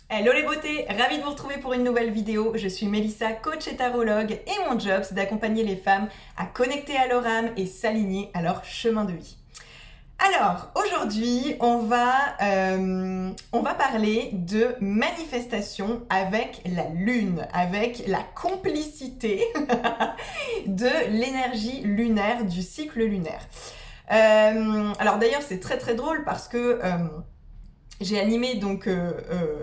Hello les beautés, ravie de vous retrouver pour une nouvelle vidéo. Je suis Mélissa, coach et tarologue et mon job c'est d'accompagner les femmes à connecter à leur âme et s'aligner à leur chemin de vie. Alors aujourd'hui on va parler de manifestation avec la lune, avec la complicité de l'énergie lunaire, du cycle lunaire. Alors d'ailleurs c'est très très drôle parce que j'ai animé donc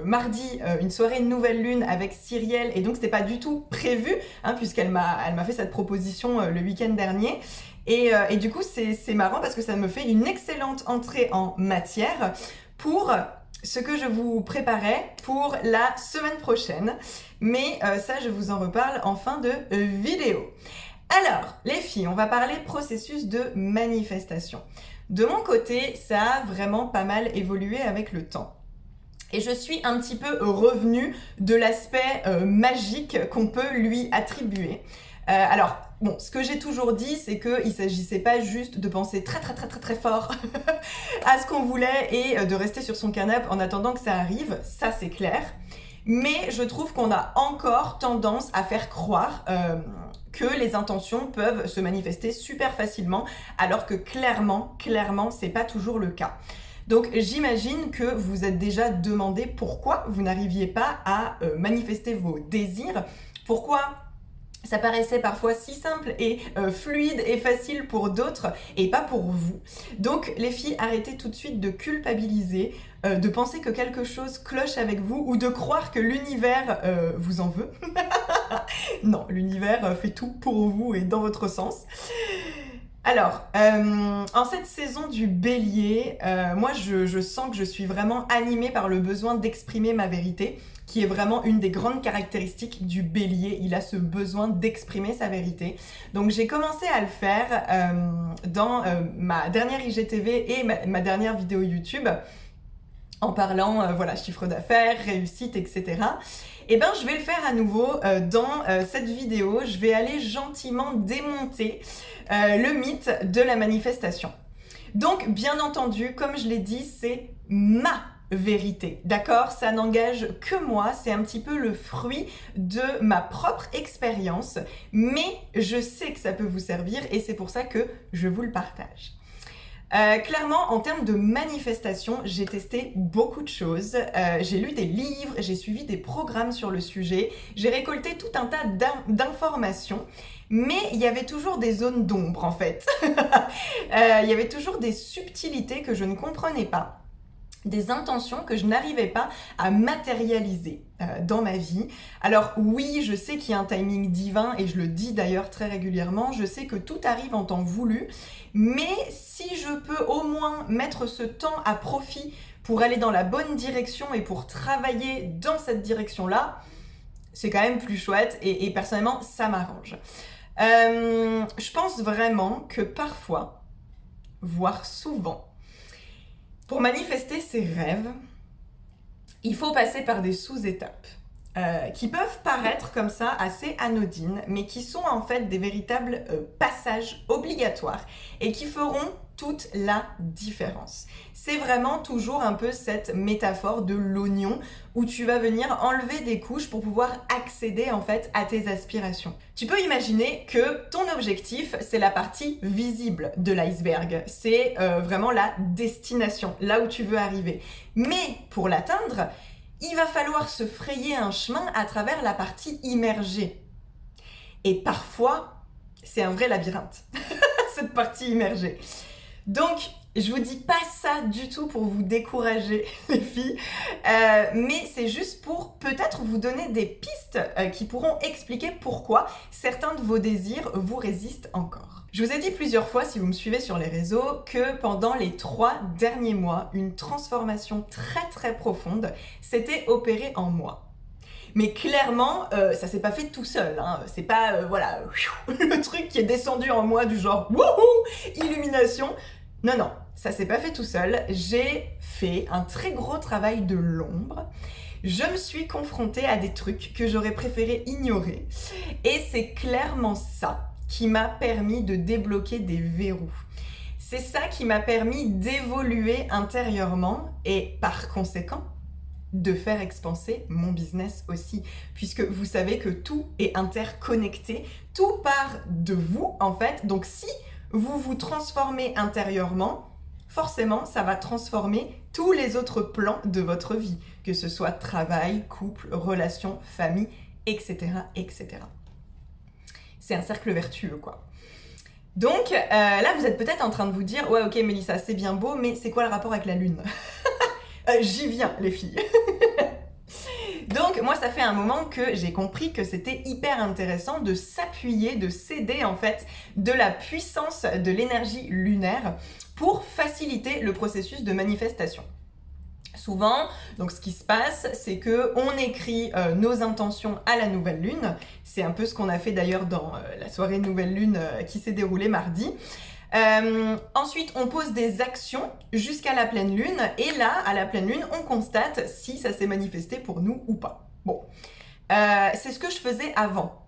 mardi une soirée de nouvelle lune avec Cyrielle et donc c'était pas du tout prévu puisqu'elle m'a fait cette proposition le week-end dernier et du coup c'est marrant parce que ça me fait une excellente entrée en matière pour ce que je vous préparais pour la semaine prochaine, mais ça je vous en reparle en fin de vidéo. Alors les filles, on va parler processus de manifestation. De mon côté, ça a vraiment pas mal évolué avec le temps. Et je suis un petit peu revenue de l'aspect magique qu'on peut lui attribuer. Alors, bon, ce que j'ai toujours dit, c'est qu'il ne s'agissait pas juste de penser très très très très très fort à ce qu'on voulait et de rester sur son canapé en attendant que ça arrive, ça c'est clair. Mais je trouve qu'on a encore tendance à faire croire que les intentions peuvent se manifester super facilement, alors que clairement, c'est pas toujours le cas. Donc j'imagine que vous êtes déjà demandé pourquoi vous n'arriviez pas à manifester vos désirs, pourquoi ça paraissait parfois si simple et fluide et facile pour d'autres et pas pour vous. Donc les filles, arrêtez tout de suite de culpabiliser, de penser que quelque chose cloche avec vous ou de croire que l'univers vous en veut. Non, l'univers fait tout pour vous et dans votre sens. Alors, en cette saison du bélier, moi je sens que je suis vraiment animée par le besoin d'exprimer ma vérité, qui est vraiment une des grandes caractéristiques du bélier. Il a ce besoin d'exprimer sa vérité. Donc j'ai commencé à le faire dans ma dernière IGTV et ma dernière vidéo YouTube, en parlant voilà, chiffre d'affaires, réussite, etc. Et ben je vais le faire à nouveau dans cette vidéo. Je vais aller gentiment démonter le mythe de la manifestation. Donc bien entendu, comme je l'ai dit, c'est ma vérité, d'accord? Ça n'engage que moi, c'est un petit peu le fruit de ma propre expérience, mais je sais que ça peut vous servir et c'est pour ça que je vous le partage. Clairement, en termes de manifestation, j'ai testé beaucoup de choses. J'ai lu des livres, j'ai suivi des programmes sur le sujet, j'ai récolté tout un tas d'informations, mais il y avait toujours des zones d'ombre en fait. Il y avait toujours des subtilités que je ne comprenais pas, des intentions que je n'arrivais pas à matérialiser dans ma vie. Alors oui, je sais qu'il y a un timing divin et je le dis d'ailleurs très régulièrement, je sais que tout arrive en temps voulu, mais si je peux au moins mettre ce temps à profit pour aller dans la bonne direction et pour travailler dans cette direction-là, c'est quand même plus chouette et personnellement, ça m'arrange. Je pense vraiment que parfois, voire souvent, pour manifester ses rêves, il faut passer par des sous-étapes qui peuvent paraître comme ça assez anodines, mais qui sont en fait des véritables passages obligatoires et qui feront toute la différence. C'est vraiment toujours un peu cette métaphore de l'oignon où tu vas venir enlever des couches pour pouvoir accéder en fait à tes aspirations. Tu peux imaginer que ton objectif, c'est la partie visible de l'iceberg. C'est vraiment la destination, là où tu veux arriver. Mais pour l'atteindre, il va falloir se frayer un chemin à travers la partie immergée. Et parfois, c'est un vrai labyrinthe, cette partie immergée. Donc, je vous dis pas ça du tout pour vous décourager, les filles, mais c'est juste pour peut-être vous donner des pistes qui pourront expliquer pourquoi certains de vos désirs vous résistent encore. Je vous ai dit plusieurs fois, si vous me suivez sur les réseaux, que pendant les 3 derniers mois, une transformation très très profonde s'était opérée en moi. Mais clairement, ça s'est pas fait tout seul, hein. C'est pas, voilà, le truc qui est descendu en moi du genre, wouhou, illumination. Non, non, ça s'est pas fait tout seul. J'ai fait un très gros travail de l'ombre. Je me suis confrontée à des trucs que j'aurais préféré ignorer. Et c'est clairement ça qui m'a permis de débloquer des verrous. C'est ça qui m'a permis d'évoluer intérieurement et par conséquent, de faire expanser mon business aussi, puisque vous savez que tout est interconnecté, tout part de vous en fait, donc si vous vous transformez intérieurement, forcément ça va transformer tous les autres plans de votre vie, que ce soit travail, couple, relations, famille, etc. etc. C'est un cercle vertueux quoi. Donc là vous êtes peut-être en train de vous dire « Ouais ok Mélissa c'est bien beau, mais c'est quoi le rapport avec la lune ?» J'y viens les filles. Donc moi ça fait un moment que j'ai compris que c'était hyper intéressant de s'appuyer, de s'aider en fait de la puissance de l'énergie lunaire pour faciliter le processus de manifestation. Souvent, donc ce qui se passe, c'est que on écrit nos intentions à la nouvelle lune. C'est un peu ce qu'on a fait d'ailleurs dans la soirée nouvelle lune qui s'est déroulée mardi. Ensuite, on pose des actions jusqu'à la pleine lune et là, à la pleine lune, on constate si ça s'est manifesté pour nous ou pas. Bon, c'est ce que je faisais avant.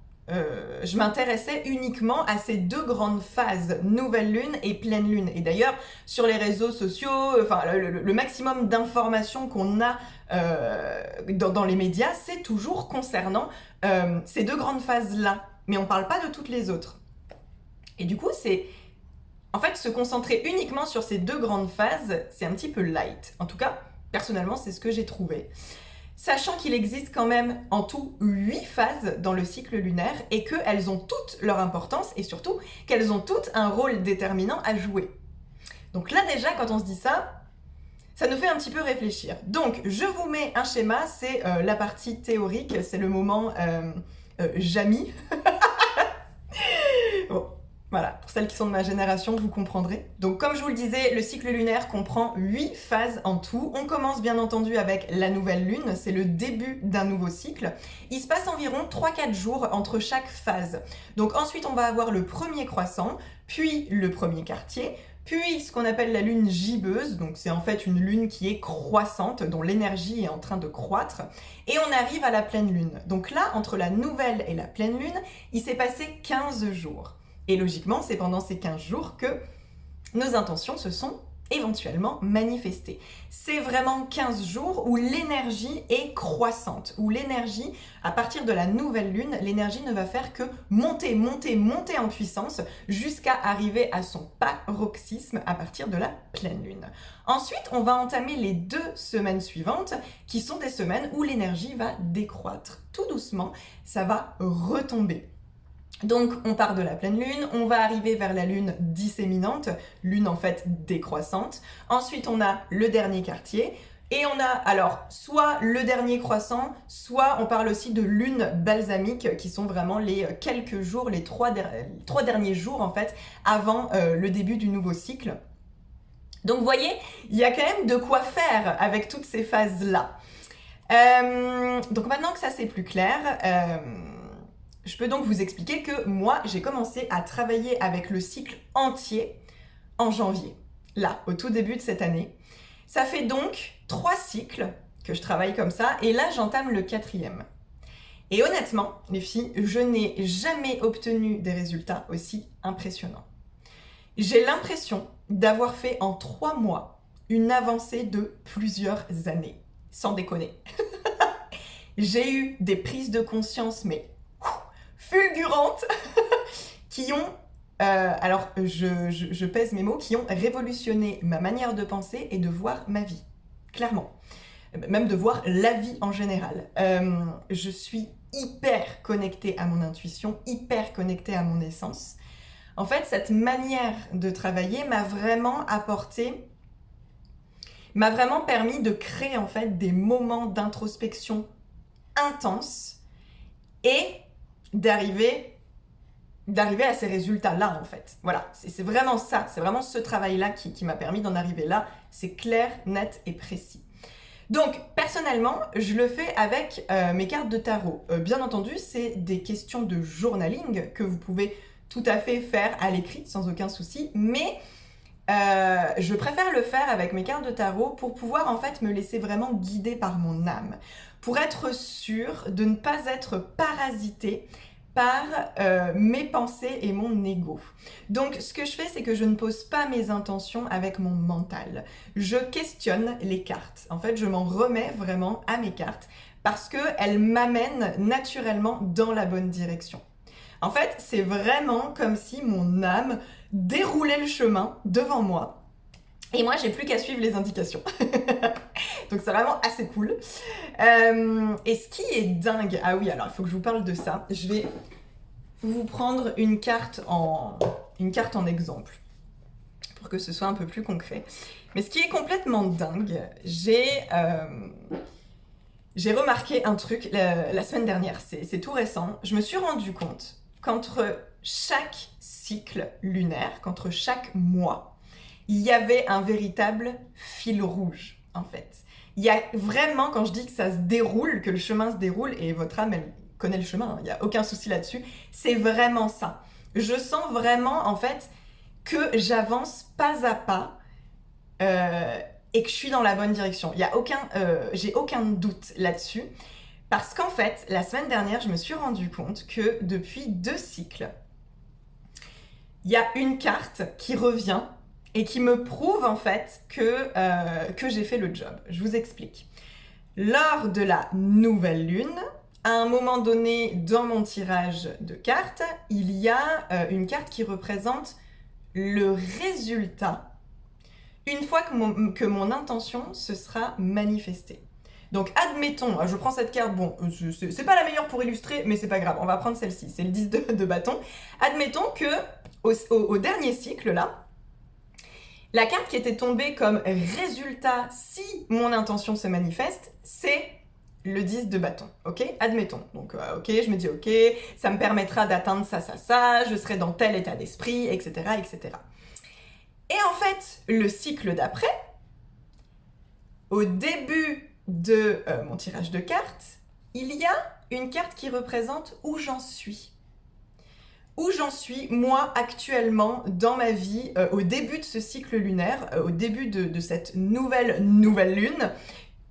Je m'intéressais uniquement à ces deux grandes phases, nouvelle lune et pleine lune. Et d'ailleurs, sur les réseaux sociaux, enfin, le maximum d'informations qu'on a dans les médias, c'est toujours concernant ces deux grandes phases-là. Mais on ne parle pas de toutes les autres. Et du coup, en fait, se concentrer uniquement sur ces deux grandes phases, c'est un petit peu light. En tout cas, personnellement, c'est ce que j'ai trouvé. Sachant qu'il existe quand même en tout 8 phases dans le cycle lunaire et qu'elles ont toutes leur importance et surtout qu'elles ont toutes un rôle déterminant à jouer. Donc là déjà, quand on se dit ça, ça nous fait un petit peu réfléchir. Donc, je vous mets un schéma, c'est la partie théorique, c'est le moment Jamy. Bon. Voilà, pour celles qui sont de ma génération, vous comprendrez. Donc comme je vous le disais, le cycle lunaire comprend 8 phases en tout. On commence bien entendu avec la nouvelle lune, c'est le début d'un nouveau cycle. Il se passe environ 3-4 jours entre chaque phase. Donc ensuite on va avoir le premier croissant, puis le premier quartier, puis ce qu'on appelle la lune gibbeuse, donc c'est en fait une lune qui est croissante, dont l'énergie est en train de croître, et on arrive à la pleine lune. Donc là, entre la nouvelle et la pleine lune, il s'est passé 15 jours. Et logiquement, c'est pendant ces 15 jours que nos intentions se sont éventuellement manifestées. C'est vraiment 15 jours où l'énergie est croissante, où l'énergie, à partir de la nouvelle lune, l'énergie ne va faire que monter, monter, monter en puissance jusqu'à arriver à son paroxysme à partir de la pleine lune. Ensuite, on va entamer les 2 semaines suivantes qui sont des semaines où l'énergie va décroître. Tout doucement, ça va retomber. Donc on part de la pleine lune, on va arriver vers la lune disséminante, lune en fait décroissante. Ensuite on a le dernier quartier et on a alors soit le dernier croissant, soit on parle aussi de lune balsamique qui sont vraiment les quelques jours, les 3 derniers jours en fait avant le début du nouveau cycle. Donc vous voyez, il y a quand même de quoi faire avec toutes ces phases-là. Donc maintenant que ça c'est plus clair, je peux donc vous expliquer que moi, j'ai commencé à travailler avec le cycle entier en janvier, là, au tout début de cette année. Ça fait donc 3 cycles que je travaille comme ça, et là, j'entame le 4e. Et honnêtement, les filles, je n'ai jamais obtenu des résultats aussi impressionnants. J'ai l'impression d'avoir fait en 3 mois une avancée de plusieurs années, sans déconner. J'ai eu des prises de conscience, mais fulgurantes qui ont, alors je pèse mes mots, qui ont révolutionné ma manière de penser et de voir ma vie, clairement. Même de voir la vie en général. Je suis hyper connectée à mon intuition, hyper connectée à mon essence. En fait, cette manière de travailler m'a vraiment permis de créer en fait des moments d'introspection intenses et d'arriver à ces résultats-là, en fait. Voilà, c'est vraiment ça, c'est vraiment ce travail-là qui m'a permis d'en arriver là. C'est clair, net et précis. Donc, personnellement, je le fais avec mes cartes de tarot. Bien entendu, c'est des questions de journaling que vous pouvez tout à fait faire à l'écrit, sans aucun souci, mais je préfère le faire avec mes cartes de tarot pour pouvoir en fait me laisser vraiment guider par mon âme, pour être sûre de ne pas être parasitée par mes pensées et mon ego. Donc ce que je fais, c'est que je ne pose pas mes intentions avec mon mental. Je questionne les cartes. En fait, je m'en remets vraiment à mes cartes parce qu'elles m'amènent naturellement dans la bonne direction. En fait, c'est vraiment comme si mon âme déroulait le chemin devant moi. Et moi, j'ai plus qu'à suivre les indications. Donc c'est vraiment assez cool. Et ce qui est dingue... Ah oui, alors il faut que je vous parle de ça. Je vais vous prendre une carte en exemple pour que ce soit un peu plus concret. Mais ce qui est complètement dingue, j'ai remarqué un truc la semaine dernière. C'est tout récent. Je me suis rendu compte qu'entre chaque cycle lunaire, qu'entre chaque mois, il y avait un véritable fil rouge, en fait. Il y a vraiment, quand je dis que ça se déroule, que le chemin se déroule, et votre âme, elle connaît le chemin, hein, il n'y a aucun souci là-dessus, c'est vraiment ça. Je sens vraiment, en fait, que j'avance pas à pas et que je suis dans la bonne direction. J'ai aucun doute là-dessus, parce qu'en fait, la semaine dernière, je me suis rendu compte que depuis 2 cycles, il y a une carte qui revient et qui me prouve en fait que j'ai fait le job. Je vous explique. Lors de la nouvelle lune, à un moment donné dans mon tirage de cartes, il y a une carte qui représente le résultat une fois que mon intention se sera manifestée. Donc admettons, je prends cette carte, bon, c'est pas la meilleure pour illustrer, mais c'est pas grave, on va prendre celle-ci, c'est le 10 de bâton. Admettons que au dernier cycle là, la carte qui était tombée comme résultat si mon intention se manifeste, c'est le 10 de bâton, ok? Admettons. Donc, ok, je me dis, ok, ça me permettra d'atteindre ça, je serai dans tel état d'esprit, etc., etc. Et en fait, le cycle d'après, au début de mon tirage de cartes, il y a une carte qui représente où j'en suis. Où j'en suis, moi, actuellement, dans ma vie, au début de ce cycle lunaire, au début de cette nouvelle lune,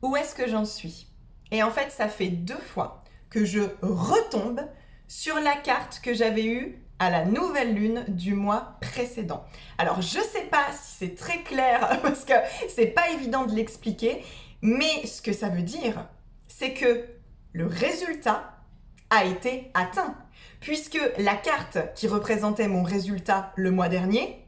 où est-ce que j'en suis? Et en fait, ça fait 2 fois que je retombe sur la carte que j'avais eue à la nouvelle lune du mois précédent. Alors, je sais pas si c'est très clair, parce que c'est pas évident de l'expliquer, mais ce que ça veut dire, c'est que le résultat a été atteint, puisque la carte qui représentait mon résultat le mois dernier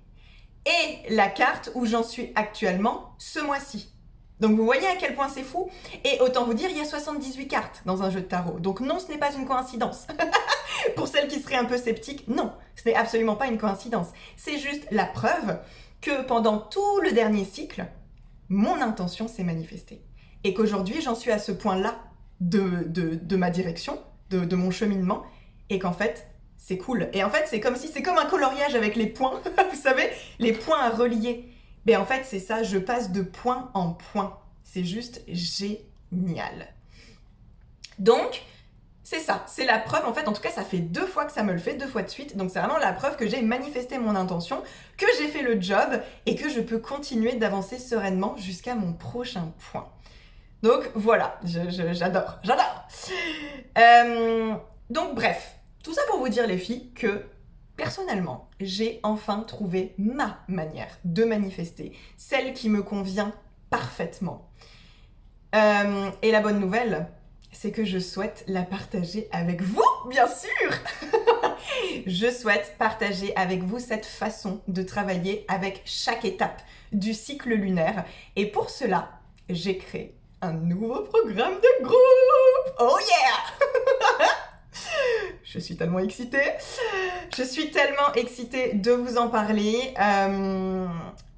est la carte où j'en suis actuellement ce mois-ci. Donc vous voyez à quel point c'est fou. Et autant vous dire, il y a 78 cartes dans un jeu de tarot. Donc non, ce n'est pas une coïncidence. Pour celles qui seraient un peu sceptiques, non, ce n'est absolument pas une coïncidence. C'est juste la preuve que pendant tout le dernier cycle, mon intention s'est manifestée. Et qu'aujourd'hui, j'en suis à ce point-là de ma direction, de mon cheminement, et qu'en fait, c'est cool. Et en fait, c'est comme un coloriage avec les points, vous savez, les points à relier. Mais en fait, c'est ça, je passe de point en point. C'est juste génial. Donc, c'est ça, c'est la preuve, en fait, en tout cas, ça fait 2 fois que ça me le fait, 2 fois de suite. Donc, c'est vraiment la preuve que j'ai manifesté mon intention, que j'ai fait le job et que je peux continuer d'avancer sereinement jusqu'à mon prochain point. Donc, voilà, j'adore. Donc, bref, tout ça pour vous dire, les filles, que personnellement, j'ai enfin trouvé ma manière de manifester, celle qui me convient parfaitement. Et la bonne nouvelle, c'est que je souhaite la partager avec vous, bien sûr. Je souhaite partager avec vous cette façon de travailler avec chaque étape du cycle lunaire. Et pour cela, j'ai créé un nouveau programme de groupe. Oh yeah! Je suis tellement excitée. Je suis tellement excitée de vous en parler.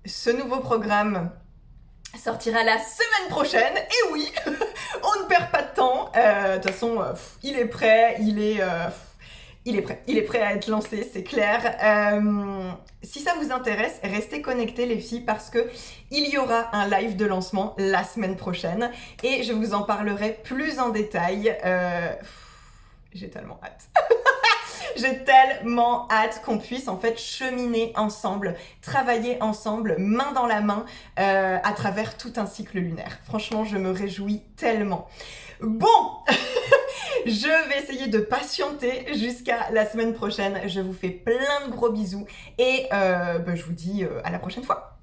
Ce nouveau programme sortira la semaine prochaine. Et oui, on ne perd pas de temps. De toute façon, il est prêt. Il est prêt à être lancé, c'est clair. Si ça vous intéresse, restez connectés les filles parce que il y aura un live de lancement la semaine prochaine et je vous en parlerai plus en détail. J'ai tellement hâte. J'ai tellement hâte qu'on puisse en fait cheminer ensemble, travailler ensemble, main dans la main, à travers tout un cycle lunaire. Franchement, je me réjouis tellement. Bon, Je vais essayer de patienter jusqu'à la semaine prochaine. Je vous fais plein de gros bisous et je vous dis à la prochaine fois.